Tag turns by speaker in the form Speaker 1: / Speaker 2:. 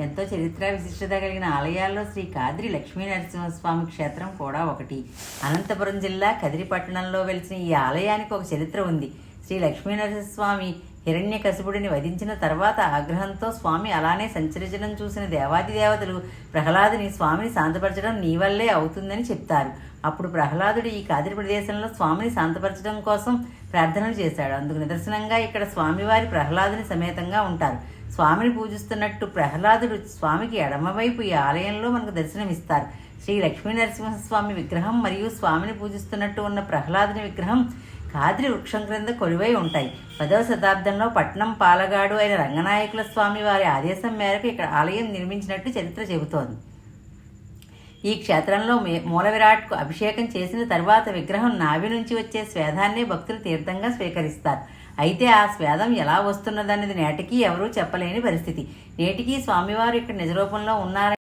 Speaker 1: ఎంతో చరిత్ర విశిష్టత కలిగిన ఆలయాల్లో శ్రీ కాద్రి లక్ష్మీ నరసింహస్వామి క్షేత్రం కూడా ఒకటి. అనంతపురం జిల్లా కదిరి పట్టణంలో వెలిసిన ఈ ఆలయానికి ఒక చరిత్ర ఉంది. శ్రీ లక్ష్మీ నరసింహస్వామి హిరణ్యకశిపుడిని వధించిన తర్వాత ఆగ్రహంతో స్వామి అలానే సంచరించడం చూసిన దేవాది దేవతలు ప్రహ్లాదుని స్వామిని శాంతపరచడం నీ వల్లే అవుతుందని చెప్తారు. అప్పుడు ప్రహ్లాదుడు ఈ కాదిరి ప్రదేశంలో స్వామిని శాంతపరచడం కోసం ప్రార్థనలు చేశాడు. అందుకు నిదర్శనంగా ఇక్కడ స్వామివారి ప్రహ్లాదుని సమేతంగా ఉంటారు. స్వామిని పూజిస్తున్నట్టు ప్రహ్లాదుడు స్వామికి ఎడమవైపు ఈ ఆలయంలో మనకు దర్శనమిస్తారు. శ్రీ లక్ష్మీ నరసింహస్వామి విగ్రహం మరియు స్వామిని పూజిస్తున్నట్టు ఉన్న ప్రహ్లాదుని విగ్రహం కాద్రి వృక్షం క్రింద కొలువై ఉంటాయి. 10వ శతాబ్దంలో పట్నం పాలగాడు అయిన రంగనాయకుల స్వామి వారి ఆదేశం మేరకు ఇక్కడ ఆలయం నిర్మించినట్టు చరిత్ర చెబుతోంది. ఈ క్షేత్రంలో మూల విరాట్కు అభిషేకం చేసిన తర్వాత విగ్రహం నాభి నుంచి వచ్చే స్వేదాన్నే భక్తులు తీర్థంగా స్వీకరిస్తారు. అయితే ఆ స్వేదం ఎలా వస్తున్నదనేది నేటికీ ఎవరూ చెప్పలేని పరిస్థితి. నేటికీ స్వామివారు ఇక్కడ నిజరూపంలో ఉన్నారని